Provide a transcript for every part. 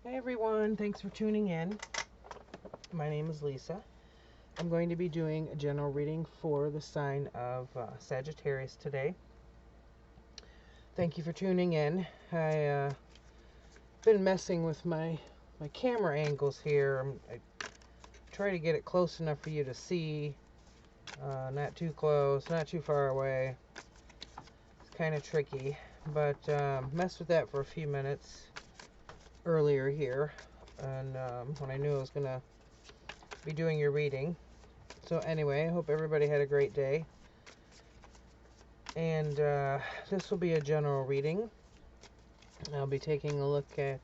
Hi everyone, thanks for tuning in. My name is Lisa. I'm going to be doing a general reading for the sign of Sagittarius today. Thank you for tuning in. I've been messing with my camera angles here. I try to get it close enough for you to see, not too close, not too far away. It's kind of tricky, but messed with that for a few minutes earlier here, and when I knew I was gonna be doing your reading. So anyway, I hope everybody had a great day, and this will be a general reading. I'll be taking a look at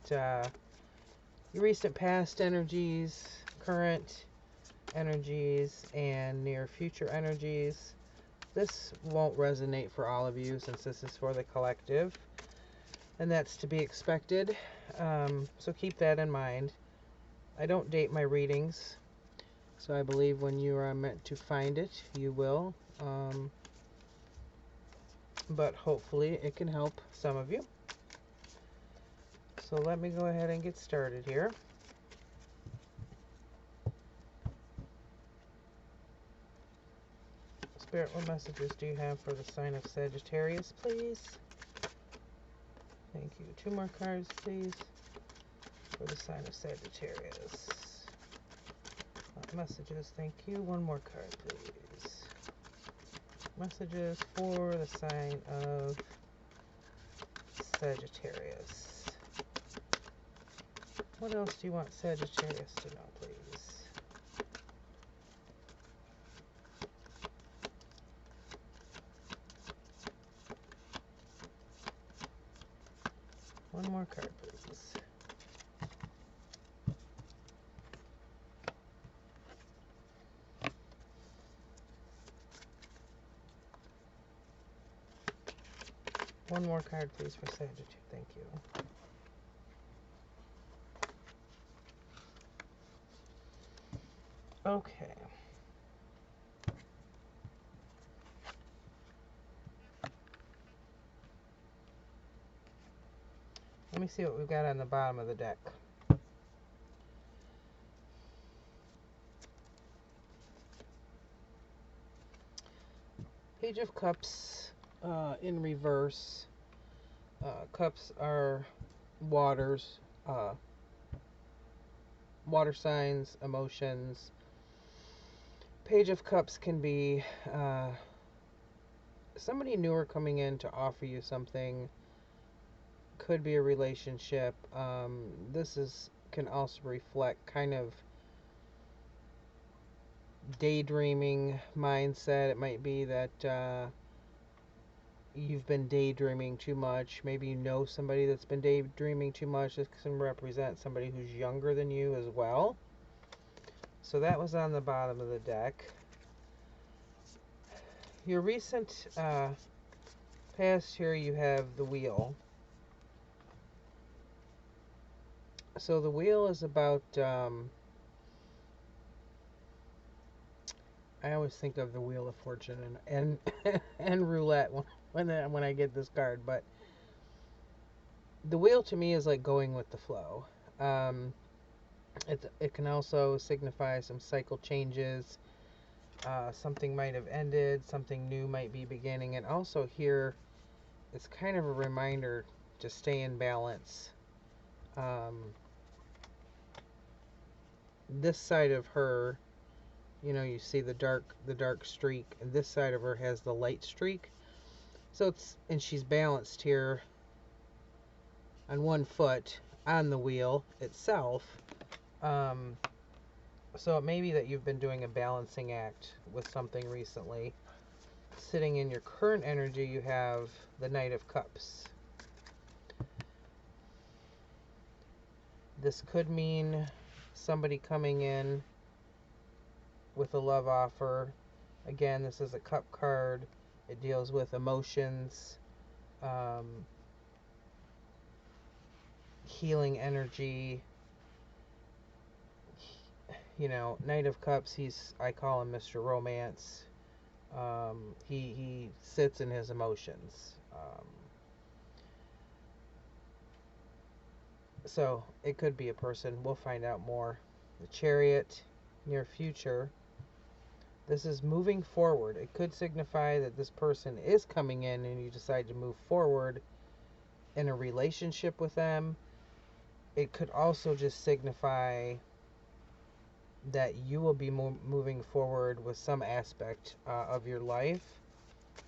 your recent past energies, current energies, and near future energies. This won't resonate for all of you since this is for the collective, and that's to be expected. So keep that in mind. I don't date my readings, so I believe when you are meant to find it, you will. But hopefully it can help some of you. So let me go ahead and get started here. Spirit, what messages do you have for the sign of Sagittarius, please? Thank you. 2 more cards, please, for the sign of Sagittarius. Messages, thank you. 1 more card, please. Messages for the sign of Sagittarius. What else do you want Sagittarius to know, please? One more card, please. One more card, please, for Sagittarius. Thank you. Okay. Let me see what we've got on the bottom of the deck. Page of Cups in reverse. Cups are waters, water signs, emotions. Page of Cups can be somebody newer coming in to offer you something. Could be a relationship. This can also reflect kind of daydreaming mindset. It might be that you've been daydreaming too much. Maybe you know somebody that's been daydreaming too much. This can represent somebody who's younger than you as well. So that was on the bottom of the deck. Your recent past here, you have the Wheel. So the Wheel is about, I always think of the Wheel of Fortune and and roulette when I get this card, but the Wheel to me is like going with the flow. It can also signify some cycle changes. Something might have ended, something new might be beginning, and also here it's kind of a reminder to stay in balance. This side of her, you see the dark streak, and this side of her has the light streak. So and she's balanced here on one foot on the wheel itself. So it may be that you've been doing a balancing act with something recently. Sitting in your current energy, you have the Knight of Cups. This could mean somebody coming in with a love offer. Again, this is a cup card. It deals with emotions, healing energy. Knight of Cups, I call him Mr. Romance. He sits in his emotions. So it could be a person. We'll find out more. The Chariot, near future. This is moving forward. It could signify that this person is coming in and you decide to move forward in a relationship with them. It could also just signify that you will be moving forward with some aspect of your life.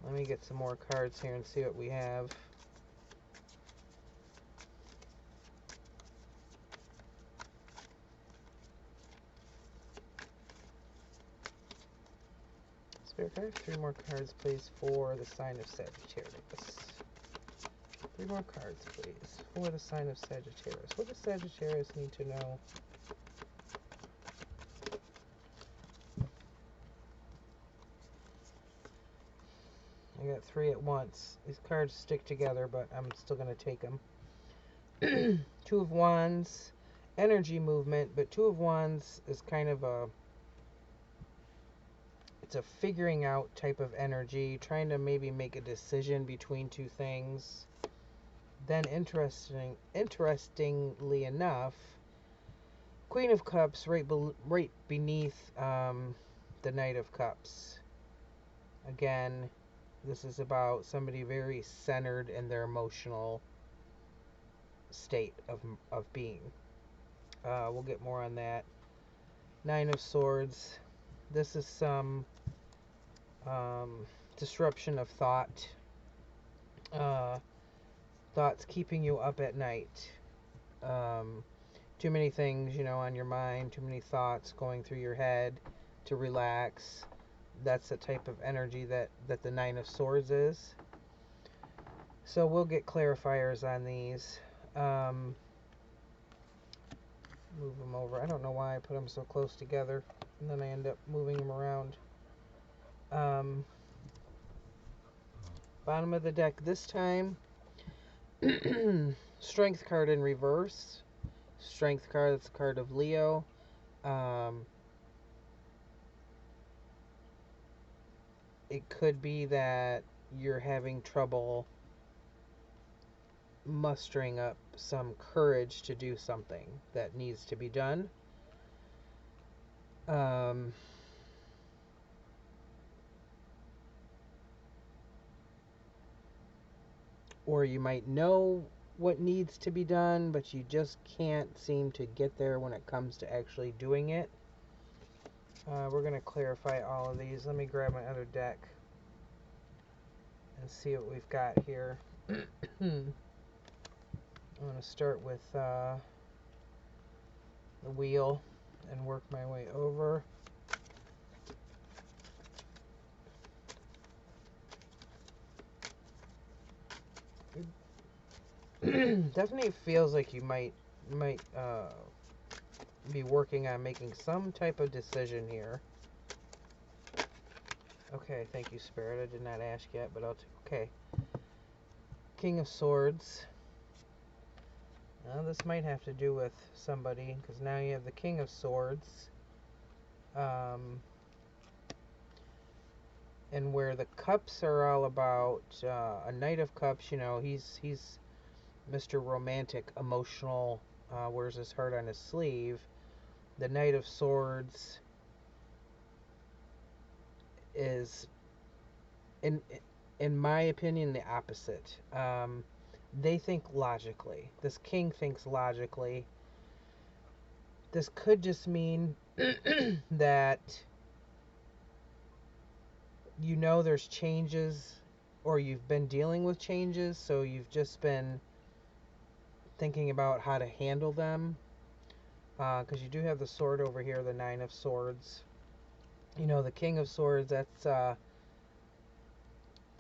Let me get some more cards here and see what we have. Spirit, can I have 3 more cards, please, for the sign of Sagittarius? 3 more cards, please, for the sign of Sagittarius. What does Sagittarius need to know? I got 3 at once. These cards stick together, but I'm still going to take them. 2 of Wands, energy movement, but 2 of Wands is kind of it's a figuring out type of energy, trying to maybe make a decision between 2 things. Then interestingly enough, Queen of Cups right beneath the Knight of Cups. Again, this is about somebody very centered in their emotional state of being. We'll get more on that. 9 of Swords. This is some disruption of thought. Thoughts keeping you up at night. Too many things, on your mind. Too many thoughts going through your head to relax. That's the type of energy that the 9 of Swords is. So we'll get clarifiers on these. Move them over. I don't know why I put them so close together, and then I end up moving them around. Bottom of the deck this time. Strength card in reverse. Strength card, that's a card of Leo. It could be that you're having trouble mustering up some courage to do something that needs to be done. Or you might know what needs to be done, but you just can't seem to get there when it comes to actually doing it. We're going to clarify all of these. Let me grab my other deck and see what we've got here. I'm going to start with the wheel and work my way over. Definitely feels like you might be working on making some type of decision here. Okay, thank you, Spirit. I did not ask yet, but okay. King of Swords. Now this might have to do with somebody, because now you have the King of Swords. And where the cups are all about a Knight of Cups, he's Mr. Romantic, emotional, wears his heart on his sleeve. The Knight of Swords is, in my opinion, the opposite. They think logically. This king thinks logically. This could just mean that there's changes, or you've been dealing with changes, so you've just been thinking about how to handle them. Because you do have the sword over here, the 9 of Swords. The King of Swords, that's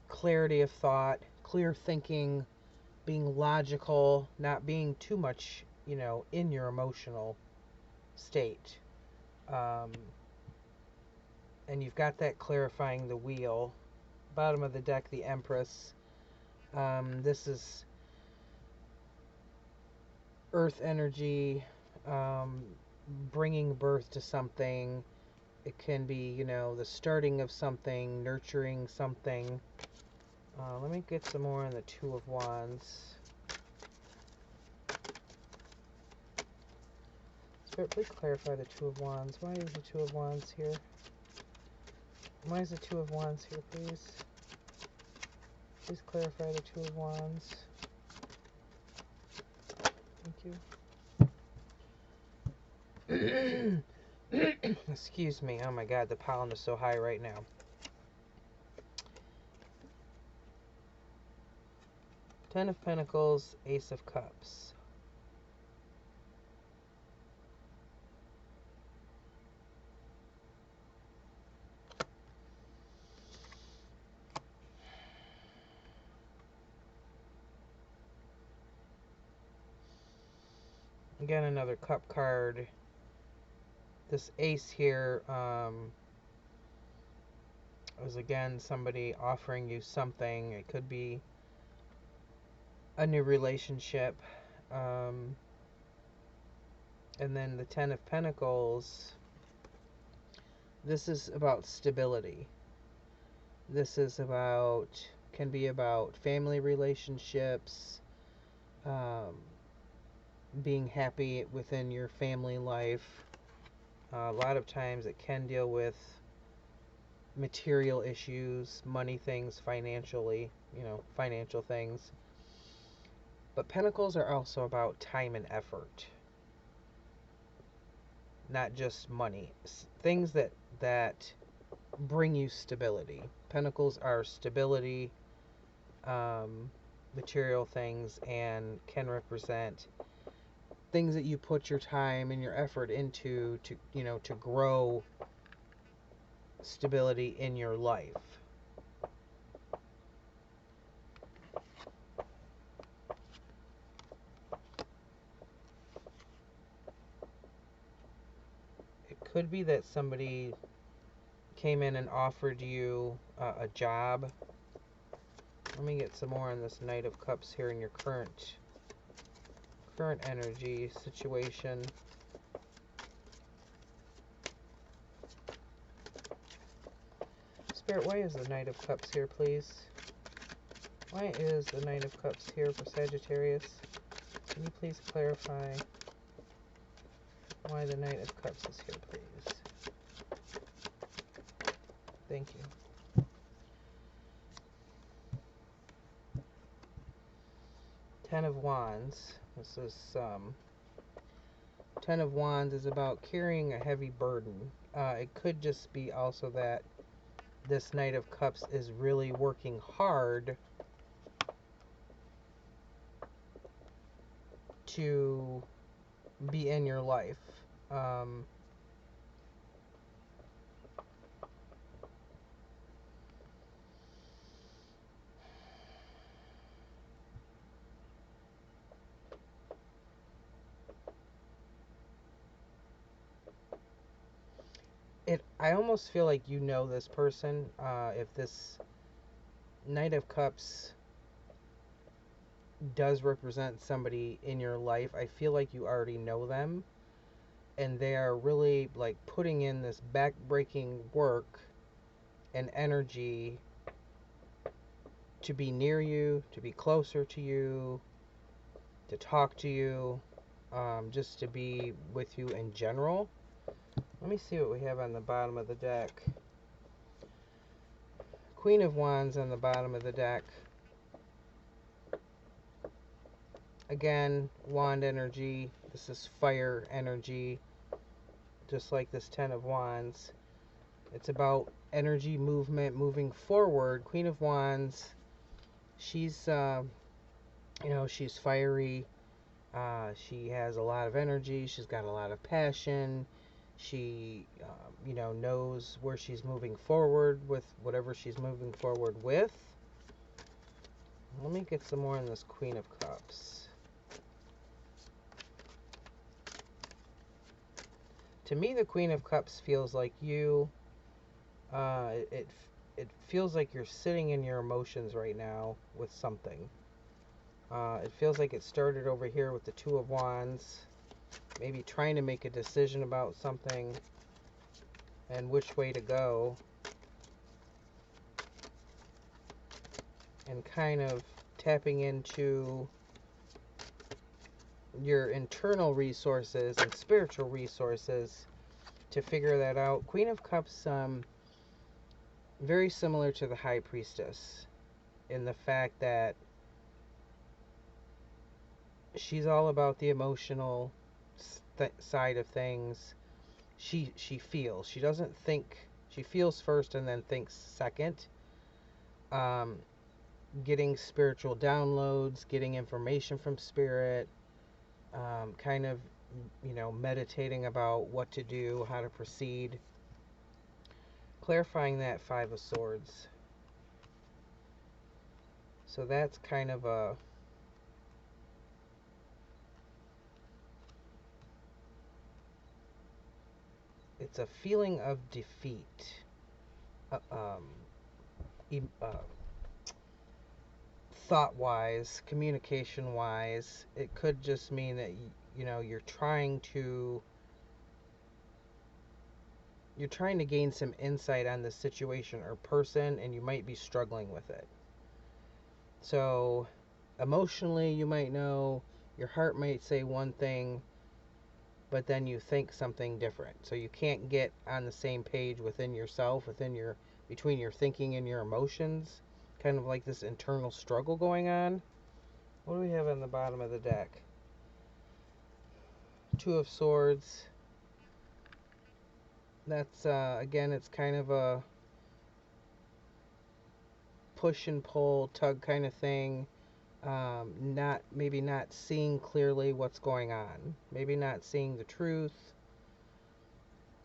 clarity of thought, clear thinking, being logical, not being too much, in your emotional state. And you've got that clarifying the wheel. Bottom of the deck, the Empress. This is earth energy, bringing birth to something. It can be, the starting of something, nurturing something. Let me get some more on the 2 of Wands. Spirit, please clarify the Two of Wands. Why is the Two of Wands here? Why is the Two of Wands here, please? Please clarify the Two of Wands. Thank you. Excuse me. Oh my God, the pollen is so high right now. Ten of Pentacles, Ace of Cups. Again, another cup card. This ace here was again somebody offering you something. It could be a new relationship. And then the Ten of Pentacles. This is about stability. This is about, can be about family relationships, being happy within your family life. A lot of times it can deal with material issues, money things, financially, financial things. But Pentacles are also about time and effort. Not just money. Things that bring you stability. Pentacles are stability, material things, and can represent things that you put your time and your effort into to grow stability in your life. It could be that somebody came in and offered you a job. Let me get some more on this Knight of Cups here in your current energy situation. Spirit, why is the Knight of Cups here, please? Why is the Knight of Cups here for Sagittarius? Can you please clarify why the Knight of Cups is here, please? Thank you. Ten of Wands. This is Ten of Wands is about carrying a heavy burden. It could just be also that this Knight of Cups is really working hard to be in your life. I almost feel like you know this person. If this Knight of Cups does represent somebody in your life, I feel like you already know them, and they are really like putting in this back-breaking work and energy to be near you, to be closer to you, to talk to you, just to be with you in general. Let me see what we have on the bottom of the deck. Queen of Wands on the bottom of the deck. Again, wand energy. This is fire energy, just like this Ten of Wands. It's about energy, movement, moving forward. Queen of Wands, she's, she's fiery. She has a lot of energy. She's got a lot of passion. She, knows where she's moving forward with whatever she's moving forward with. Let me get some more on this Queen of Cups. To me, the Queen of Cups feels like you. It feels like you're sitting in your emotions right now with something. It feels like it started over here with the Two of Wands. Maybe trying to make a decision about something and which way to go. And kind of tapping into your internal resources and spiritual resources to figure that out. Queen of Cups, very similar to the High Priestess in the fact that she's all about the emotional side of things. She feels. She doesn't think. She feels first and then thinks second. Getting spiritual downloads, getting information from spirit, kind of, meditating about what to do, how to proceed. Clarifying that Five of Swords. So that's kind of it's a feeling of defeat. Thought-wise, communication-wise, it could just mean that you're trying to gain some insight on the situation or person, and you might be struggling with it. So emotionally, you might know, your heart might say one thing, but then you think something different. So you can't get on the same page within yourself, between your thinking and your emotions. Kind of like this internal struggle going on. What do we have on the bottom of the deck? Two of Swords. That's, again, it's kind of a push and pull, tug kind of thing. Maybe not seeing clearly what's going on. Maybe not seeing the truth.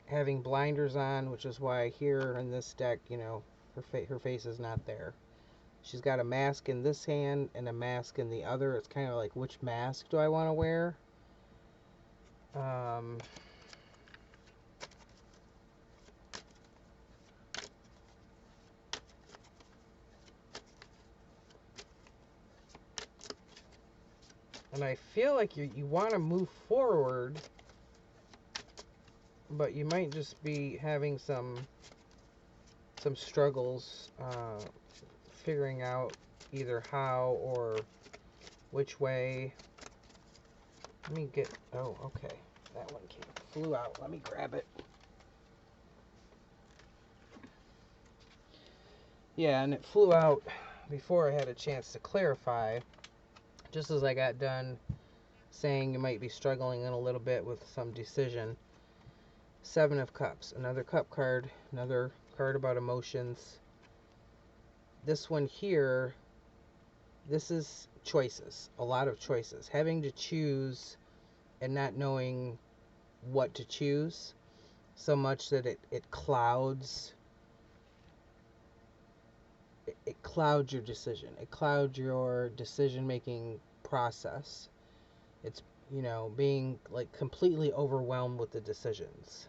Having blinders on, which is why here in this deck, her face is not there. She's got a mask in this hand and a mask in the other. It's kind of like, which mask do I want to wear? And I feel like you want to move forward, but you might just be having some struggles figuring out either how or which way. Let me get, oh, okay. That one flew out. Let me grab it. Yeah, and it flew out before I had a chance to clarify. Just as I got done saying you might be struggling in a little bit with some decision. Seven of Cups, another cup card, another card about emotions. This one here, this is choices, a lot of choices. Having to choose and not knowing what to choose so much that it clouds your decision. It clouds your decision-making process. It's, being like completely overwhelmed with the decisions.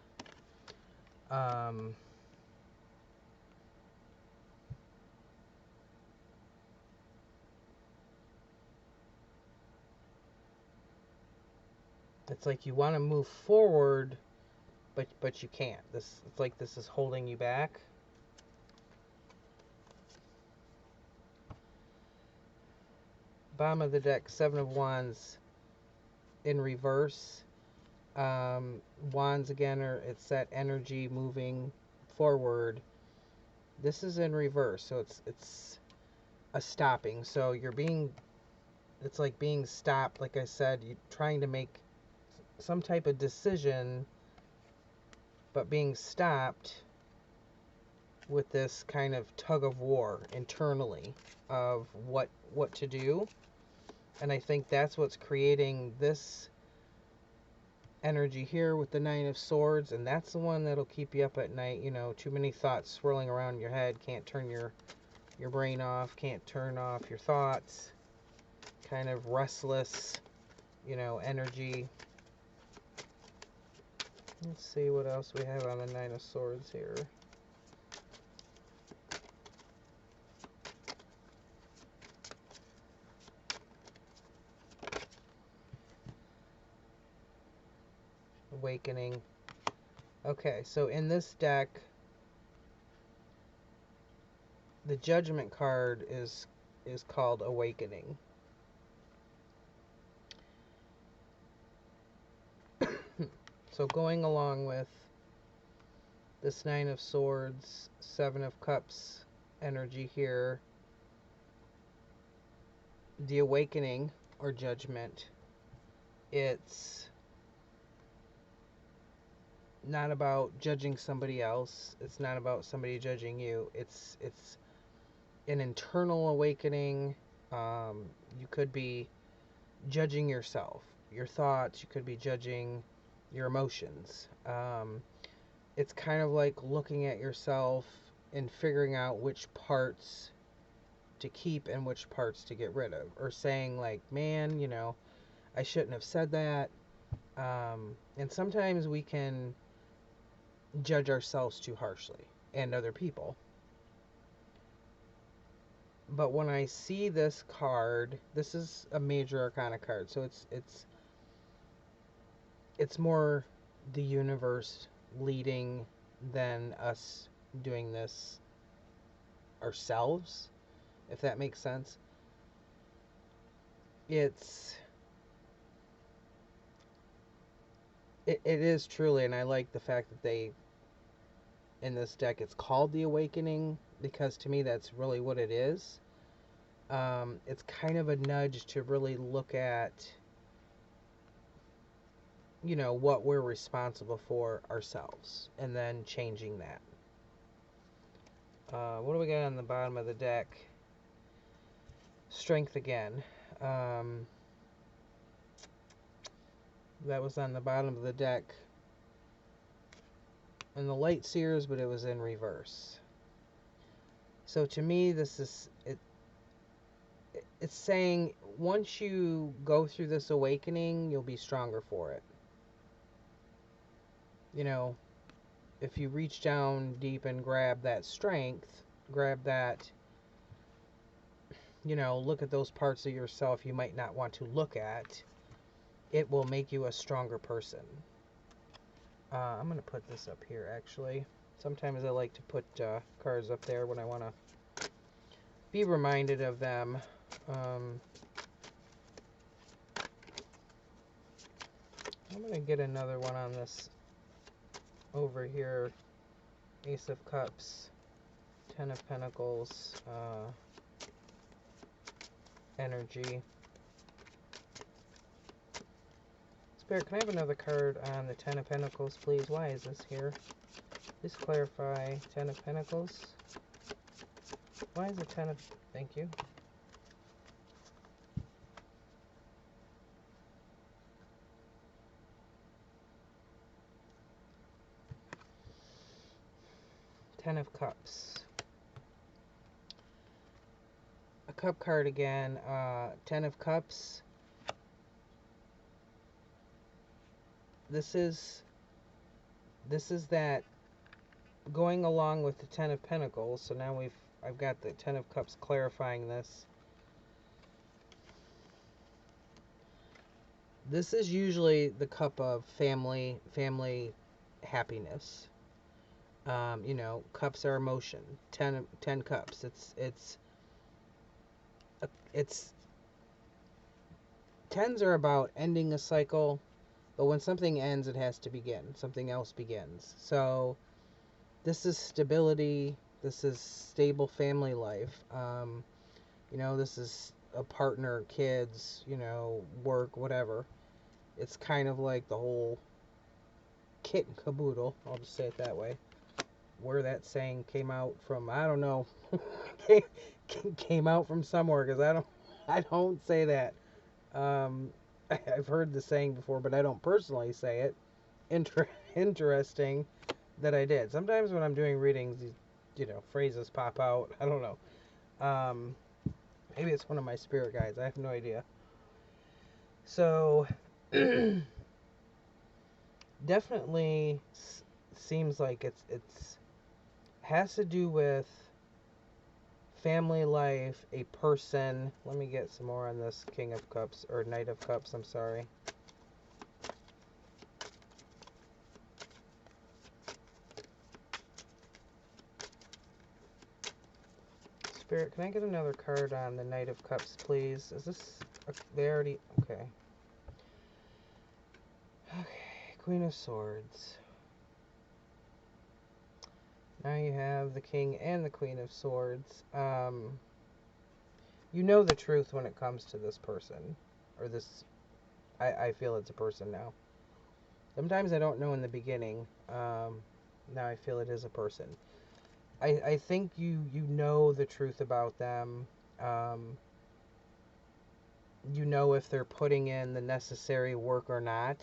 It's like you want to move forward, but you can't. It's like this is holding you back. Bottom of the deck, Seven of Wands in reverse. Wands again it's that energy moving forward. This is in reverse, so it's a stopping. So it's like being stopped. Like I said, you're trying to make some type of decision, but being stopped with this kind of tug of war internally of what to do. And I think that's what's creating this energy here with the Nine of Swords, and that's the one that'll keep you up at night. Too many thoughts swirling around your head, can't turn your brain off, can't turn off your thoughts, kind of restless, energy. Let's see what else we have on the Nine of Swords here. Awakening. Okay, so in this deck, the Judgment card is called Awakening. So going along with this Nine of Swords, Seven of Cups energy here, the awakening or judgment, it's not about judging somebody else. It's not about somebody judging you. It's an internal awakening. You could be judging yourself, your thoughts. You could be judging your emotions. It's kind of like looking at yourself and figuring out which parts to keep and which parts to get rid of, or saying like, man, you know, I shouldn't have said that. And sometimes we can judge ourselves too harshly and other people. But when I see this card, this is a major arcana card, so it's more the universe leading than us doing this ourselves, if that makes sense. It is truly, and I like the fact that they, in this deck, it's called the Awakening, because to me that's really what it is. It's kind of a nudge to really look at, you know, what we're responsible for ourselves, and then changing that. What do we got on the bottom of the deck? Strength again. That was on the bottom of the deck in the Light Seers, but it was in reverse. So to me, this is it's saying once you go through this awakening, you'll be stronger for it. You know, if you reach down deep and grab that strength, grab that, you know, look at those parts of yourself you might not want to look at, it will make you a stronger person. I'm going to put this up here, actually. Sometimes I like to put cards up there when I want to be reminded of them. I'm going to get another one on this over here. Ace of Cups, Ten of Pentacles, energy. Spirit, can I have another card on the Ten of Pentacles, please? Why is this here? Please clarify. Ten of Pentacles. Why is it Ten of... Thank you. Ten of Cups. A cup card again. Ten of Cups. This is that going along with the Ten of Pentacles. So now I've got the Ten of Cups clarifying this. This is usually the cup of family happiness. You know, cups are emotion. 10 cups. It's tens are about ending a cycle, but when something ends, it has to begin. Something else begins. So this is stability. This is stable family life. You know, this is a partner, kids, you know, work, whatever. It's kind of like the whole kit and caboodle. I'll just say it that way. Where that saying came out from, I don't know. Came out from somewhere, because I don't say that. I've heard the saying before, but I don't personally say it. Interesting that I did. Sometimes when I'm doing readings, you know, phrases pop out. I don't know. Maybe it's one of my spirit guides. I have no idea. So, definitely seems like it's has to do with family life, a person. Let me get some more on this King of Cups, or Knight of Cups, I'm sorry. Spirit, can I get another card on the Knight of Cups, please? Is this... They already... Okay. Okay, Queen of Swords. Now you have the King and the Queen of Swords. You know the truth when it comes to this person. Or this... I feel it's a person now. Sometimes I don't know in the beginning. Now I feel it is a person. I think you know the truth about them. You know if they're putting in the necessary work or not.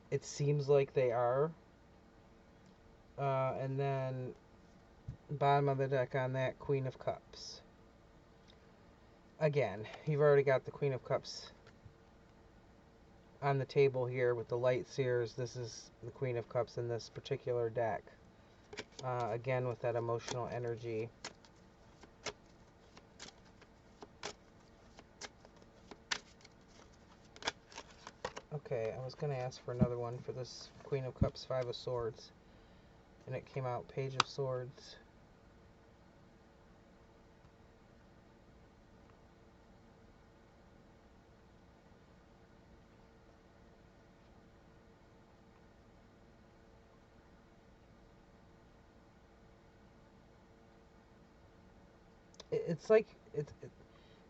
It seems like they are. And then bottom of the deck on that, Queen of Cups. Again, you've already got the Queen of Cups on the table here with the light seers. This is the Queen of Cups in this particular deck. Again, with that emotional energy. Okay, I was going to ask for another one for this Queen of Cups, Five of Swords. And it came out Page of Swords. It's like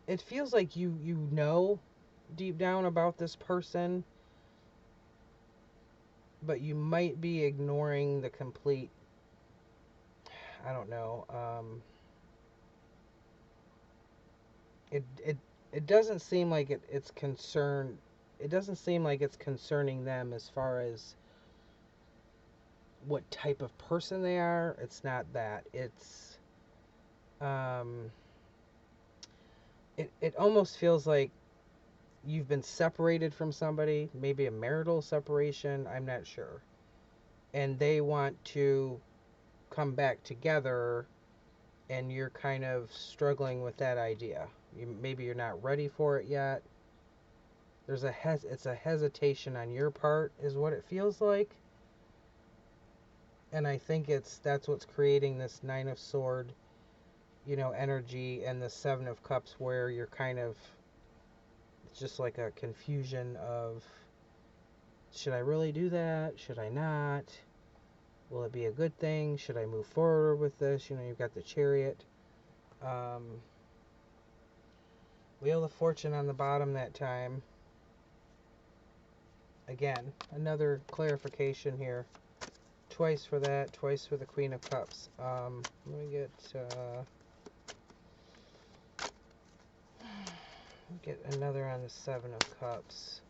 it feels like you know deep down about this person, but you might be ignoring the complete, I don't know, it doesn't seem like it's concerned, it doesn't seem like it's concerning them as far as what type of person they are. It's not that. It's it almost feels like you've been separated from somebody, maybe a marital separation, I'm not sure. And they want to come back together, and you're kind of struggling with that idea. Maybe you're not ready for it yet. There's it's a hesitation on your part, is what it feels like. And I think that's what's creating this Nine of Swords, energy, and the Seven of Cups, where you're kind of, it's just like a confusion of, should I really do that? Should I not? Will it be a good thing? Should I move forward with this? You've got the Chariot. Wheel of Fortune on the bottom that time. Again, another clarification here. Twice for that, twice for the Queen of Cups. Let me get another on the Seven of Cups.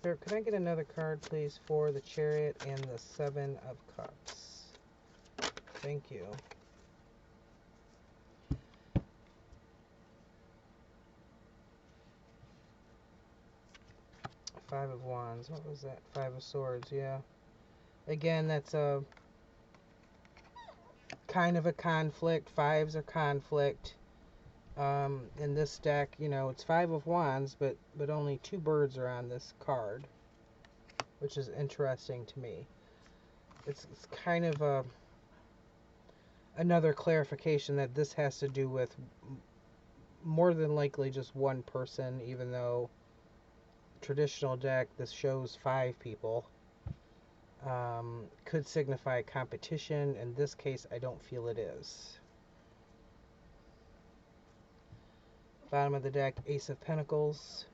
Here, can I get another card, please, for the Chariot and the Seven of Cups? Thank you. Five of Wands. What was that? Five of Swords, yeah. Again, that's a kind of a conflict. Fives are conflict. In this deck, it's Five of Wands, but only two birds are on this card, which is interesting to me. It's kind of another clarification that this has to do with more than likely just one person, even though traditional deck, this shows 5 people. Could signify competition. In this case, I don't feel it is. Bottom of the deck, Ace of Pentacles.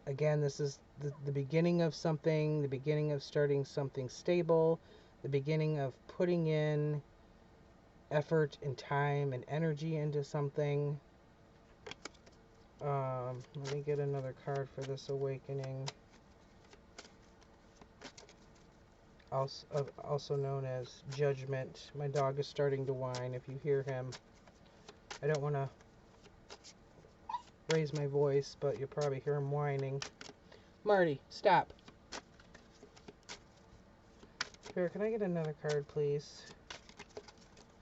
Again, this is the beginning of something, the beginning of starting something stable, the beginning of putting in effort and time and energy into something. Let me get another card for this awakening. Also known as Judgment. My dog is starting to whine. If you hear him, I don't want to raise my voice, but you'll probably hear him whining. Marty, stop. Here, can I get another card, please,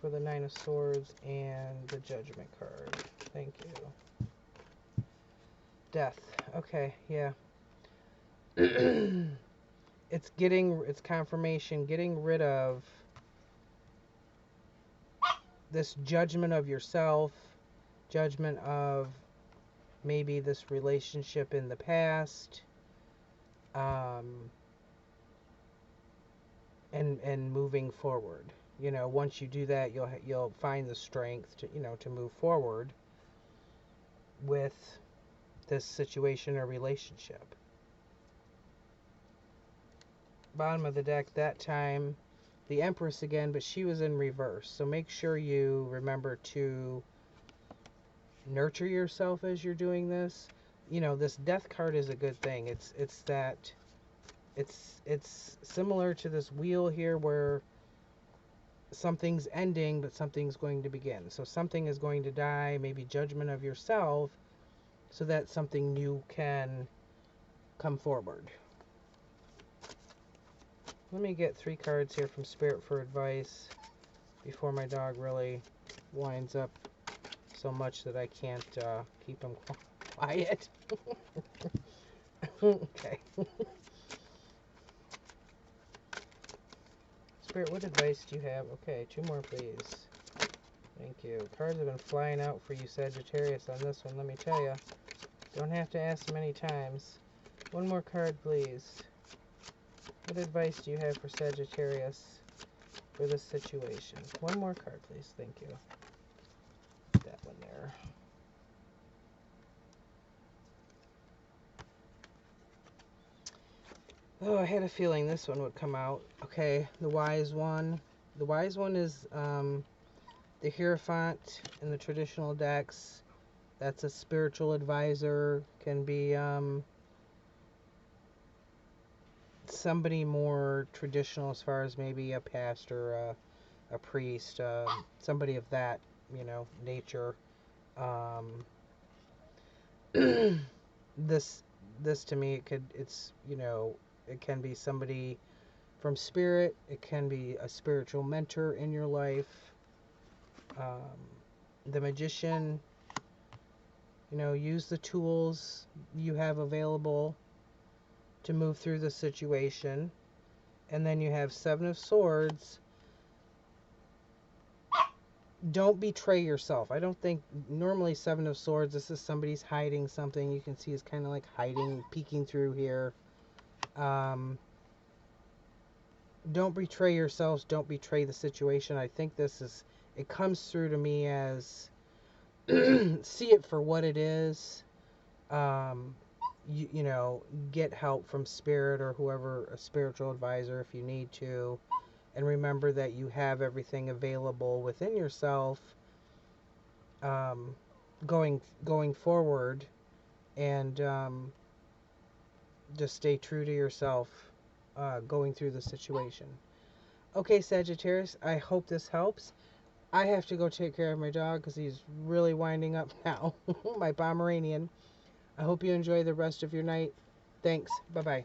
for the Nine of Swords and the Judgment card? Thank you. Death. Okay, yeah. It's confirmation, getting rid of this judgment of yourself, judgment of maybe this relationship in the past, and moving forward. You know, once you do that, you'll find the strength to, you know, to move forward with this situation or relationship. Bottom of the deck that time, the Empress again, but she was in reverse. So make sure you remember to nurture yourself as you're doing this. You know, this Death card is a good thing. It's similar to this wheel here where something's ending, but something's going to begin. So something is going to die, maybe judgment of yourself, so that something new can come forward. Let me get 3 cards here from Spirit for advice before my dog really winds up so much that I can't keep him quiet. Okay. Spirit, what advice do you have? Okay, 2 more, please. Thank you. Cards have been flying out for you, Sagittarius, on this one, let me tell you. Don't have to ask many times. 1 more card, please. What advice do you have for Sagittarius for this situation? 1 more card, please. Thank you. That one there. Oh, I had a feeling this one would come out. Okay, the Wise One. The Wise One is the Hierophant in the traditional decks. That's a spiritual advisor. Can be somebody more traditional as far as maybe a pastor, a priest, somebody of that, you know, nature. This to me, it's, you know, it can be somebody from spirit. It can be a spiritual mentor in your life. The Magician, you know, use the tools you have available to move through the situation. And then you have 7 of Swords. Don't betray yourself. I don't think, normally 7 of Swords, this is somebody's hiding something. You can see it's kind of like hiding, peeking through here. Don't betray yourselves. Don't betray the situation. I think this is, it comes through to me as see it for what it is. You know, get help from Spirit or whoever, a spiritual advisor if you need to. And remember that you have everything available within yourself going forward. And just stay true to yourself going through the situation. Okay, Sagittarius, I hope this helps. I have to go take care of my dog because he's really winding up now. My Pomeranian. I hope you enjoy the rest of your night. Thanks. Bye-bye.